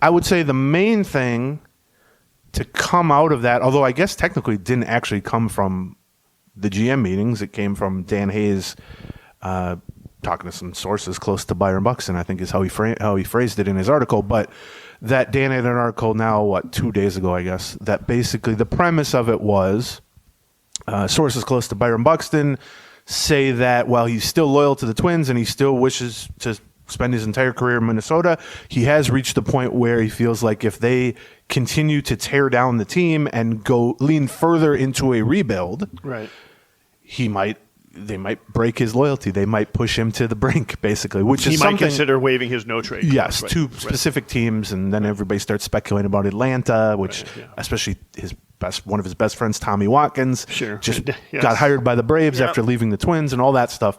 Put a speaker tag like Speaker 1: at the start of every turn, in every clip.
Speaker 1: I would say the main thing to come out of that, although I guess technically it didn't actually come from the GM meetings, it came from Dan Hayes talking to some sources close to Byron Buxton, I think is how he phrased it in his article. But that Dan had an article now, 2 days ago, I guess, that basically the premise of it was sources close to Byron Buxton say that while he's still loyal to the Twins and he still wishes to spend his entire career in Minnesota, he has reached the point where he feels like if they continue to tear down the team and go lean further into a rebuild,
Speaker 2: right,
Speaker 1: they might break his loyalty. They might push him to the brink, basically, which is something.
Speaker 2: He might consider waiving his no-trade clause.
Speaker 1: Yes, right, to specific teams, and then everybody starts speculating about Atlanta, which especially one of his best friends, Tommy Watkins, just got hired by the Braves after leaving the Twins and all that stuff.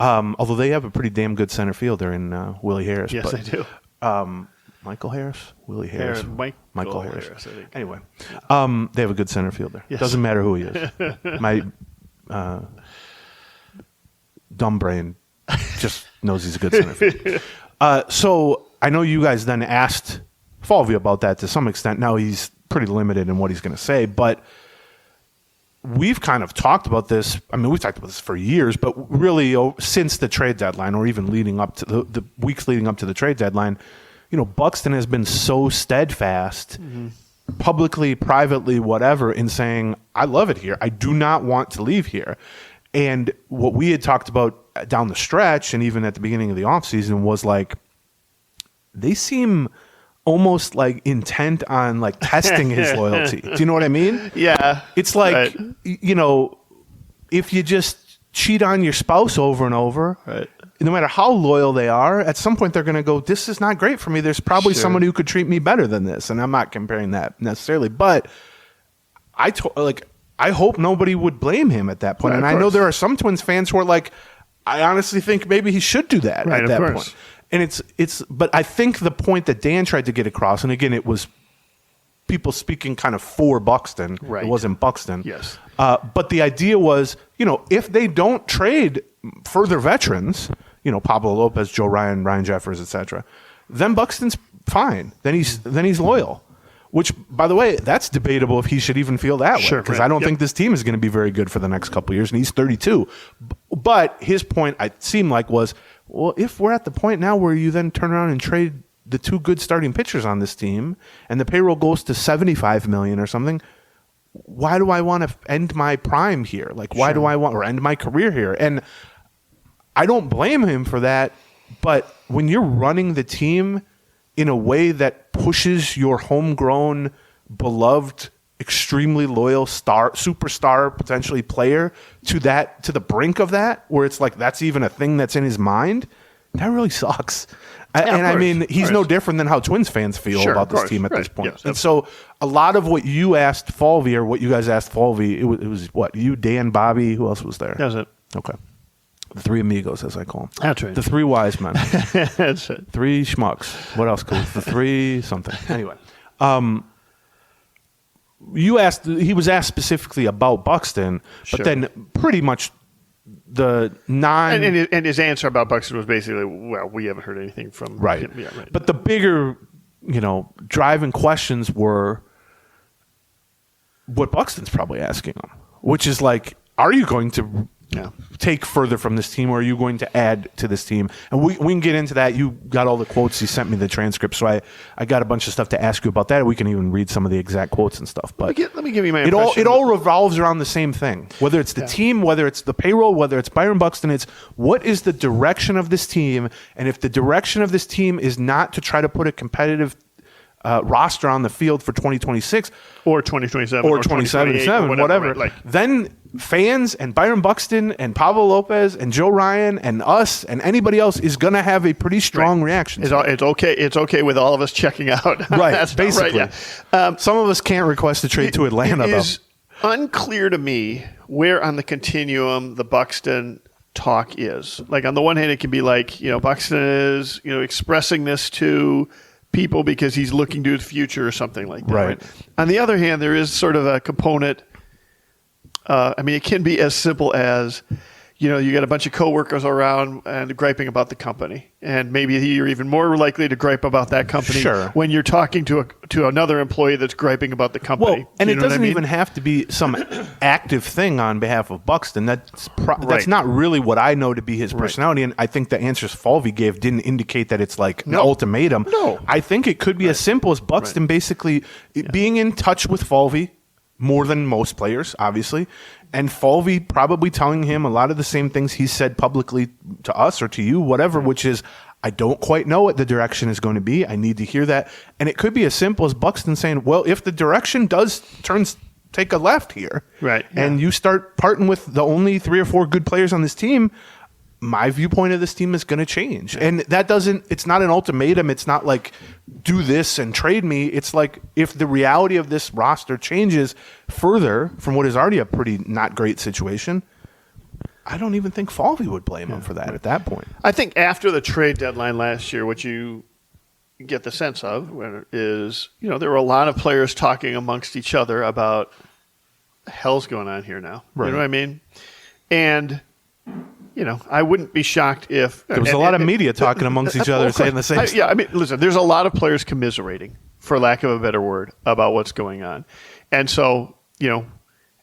Speaker 1: Although they have a pretty damn good center fielder in Willie Harris.
Speaker 2: Yes, they do.
Speaker 1: Michael Harris? Willie Harris?
Speaker 2: Michael Harris, I think.
Speaker 1: Anyway, they have a good center fielder. Yes. Doesn't matter who he is. My dumb brain just knows he's a good center fielder. So I know you guys then asked Falvey about that to some extent. Now he's pretty limited in what he's going to say, but we've kind of talked about this. I mean, we've talked about this for years, but really since the trade deadline, or even leading up to the weeks leading up to the trade deadline, Buxton has been so steadfast, publicly, privately, whatever, in saying, I love it here. I do not want to leave here. And what we had talked about down the stretch, and even at the beginning of the offseason, was like, they seem almost like intent on like testing his loyalty. Do you know what I mean?
Speaker 2: Yeah.
Speaker 1: It's like, if you just cheat on your spouse over and over, no matter how loyal they are, at some point they're going to go, this is not great for me. There's probably someone who could treat me better than this. And I'm not comparing that necessarily, but I hope nobody would blame him at that point. And I know there are some Twins fans who are like, I honestly think maybe he should do that at that point. And but I think the point that Dan tried to get across, and again, it was people speaking kind of for Buxton. Right. It wasn't Buxton.
Speaker 2: Yes.
Speaker 1: But the idea was, if they don't trade further veterans, Pablo Lopez, Joe Ryan, Ryan Jeffers, etc., then Buxton's fine. Then he's loyal. Which, by the way, that's debatable if he should even feel that way. Because I don't think this team is going to be very good for the next couple of years, and he's 32. But his point, it seemed like, was, well, if we're at the point now where you then turn around and trade the two good starting pitchers on this team, and the payroll goes to $75 million or something, why do I want to end my prime here? Like, why do I want, or end my career here? And I don't blame him for that. But when you're running the team in a way that pushes your homegrown, beloved, extremely loyal superstar, potentially player to the brink of that, where it's like that's even a thing that's in his mind, that really sucks. I mean, he's no different than how Twins fans feel about this team at this point. Yes, and so a lot of what you asked Falvey, or what you guys asked Falvey, it was what? You, Dan, Bobby, who else was there?
Speaker 2: That was it.
Speaker 1: Okay. The three amigos, as I call them.
Speaker 2: That's right.
Speaker 1: The three wise men.
Speaker 2: That's it.
Speaker 1: Three schmucks. What else cool? The three something. Anyway. He was asked specifically about Buxton, but then pretty much
Speaker 2: and his answer about Buxton was basically, well, we haven't heard anything from him. Yeah, right.
Speaker 1: But the bigger, driving questions were what Buxton's probably asking him, which is like, are you going to take further from this team, or are you going to add to this team? And we can get into that. You got all the quotes. You sent me the transcript, so I got a bunch of stuff to ask you about that. We can even read some of the exact quotes and stuff. But
Speaker 2: let me give you my impression.
Speaker 1: It all revolves around the same thing. Whether it's the team, whether it's the payroll, whether it's Byron Buxton, it's what is the direction of this team? And if the direction of this team is not to try to put a competitive roster on the field for 2026
Speaker 2: or 2027
Speaker 1: or 2077, whatever, right, then fans and Byron Buxton and Pablo Lopez and Joe Ryan and us and anybody else is going to have a pretty strong reaction.
Speaker 2: It's okay. It's okay with all of us checking out.
Speaker 1: Right. That's basically. Right, some of us can't request a trade to Atlanta.
Speaker 2: It is unclear to me where on the continuum the Buxton talk is. Like, on the one hand, it can be like, Buxton is, expressing this to people because he's looking to the future or something like that. Right. On the other hand, there is sort of a component. It can be as simple as, you got a bunch of coworkers around and griping about the company, and maybe you're even more likely to gripe about that company when you're talking to another employee that's griping about the company.
Speaker 1: Well, and it doesn't even have to be some active thing on behalf of Buxton. That's not really what I know to be his personality, and I think the answers Falvey gave didn't indicate that it's like an ultimatum.
Speaker 2: No.
Speaker 1: I think it could be as simple as Buxton basically being in touch with Falvey more than most players, obviously, and Falvey probably telling him a lot of the same things he said publicly to us or to you, whatever, which is, I don't quite know what the direction is going to be. I need to hear that. And it could be as simple as Buxton saying, well, if the direction take a left here, and you start parting with the only 3 or 4 good players on this team, my viewpoint of this team is going to change. And it's not an ultimatum. It's not like, do this and trade me. It's like, if the reality of this roster changes further from what is already a pretty not great situation, I don't even think Falvey would blame him for that at that point.
Speaker 2: I think after the trade deadline last year, what you get the sense of is, there were a lot of players talking amongst each other about the hell's going on here now.
Speaker 1: Right.
Speaker 2: You know what I mean? And I wouldn't be shocked if
Speaker 1: there was a lot of media talking amongst each other saying the same stuff.
Speaker 2: Listen, there's a lot of players commiserating, for lack of a better word, about what's going on. And so,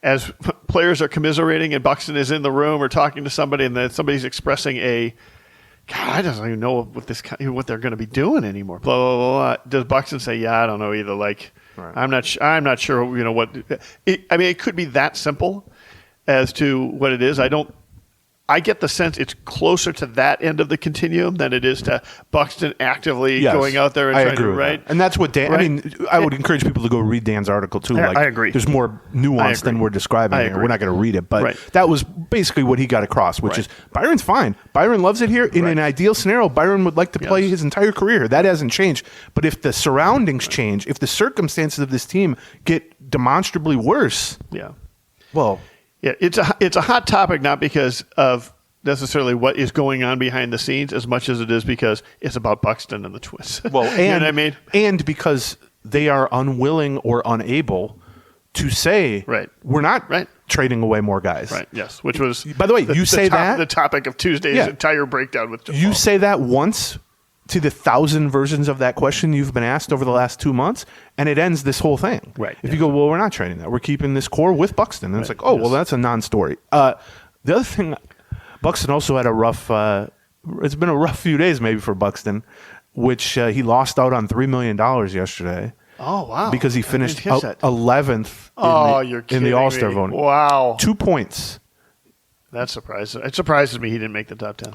Speaker 2: as players are commiserating and Buxton is in the room or talking to somebody and then somebody's expressing God, I don't even know what they're going to be doing anymore. Blah, blah, blah, blah. Does Buxton say, yeah, I don't know either. Like, I'm not sure, what. It could be that simple as to what it is. I get the sense it's closer to that end of the continuum than it is to Buxton actively going out there and trying to
Speaker 1: that. And that's what Dan. I would encourage people to go read Dan's article too.
Speaker 2: I agree.
Speaker 1: There's more nuance than we're describing here. We're not going to read it, but that was basically what he got across, which is Byron's fine. Byron loves it here. In an ideal scenario, Byron would like to play his entire career. That hasn't changed. But if the surroundings change, if the circumstances of this team get demonstrably worse, well.
Speaker 2: Yeah, it's a hot topic, not because of necessarily what is going on behind the scenes as much as it is because it's about Buxton and the Twins.
Speaker 1: Well, and,
Speaker 2: you know what I mean?
Speaker 1: And because they are unwilling or unable to say, we're not trading away more guys.
Speaker 2: Right, yes, which was,
Speaker 1: by the way, the
Speaker 2: topic of Tuesday's entire breakdown with Jamal.
Speaker 1: You say that once to the 1,000 versions of that question you've been asked over the last 2 months, and it ends this whole thing.
Speaker 2: Right.
Speaker 1: If you go, well, we're not trading that. We're keeping this core with Buxton. And it's like, well, that's a non-story. The other thing, Buxton also had a rough it's been a rough few days maybe for Buxton, which he lost out on $3 million yesterday.
Speaker 2: Oh, wow.
Speaker 1: Because he finished 11th in the All-Star voting.
Speaker 2: Wow.
Speaker 1: 2 points.
Speaker 2: That surprises. It surprises me he didn't make the top 10.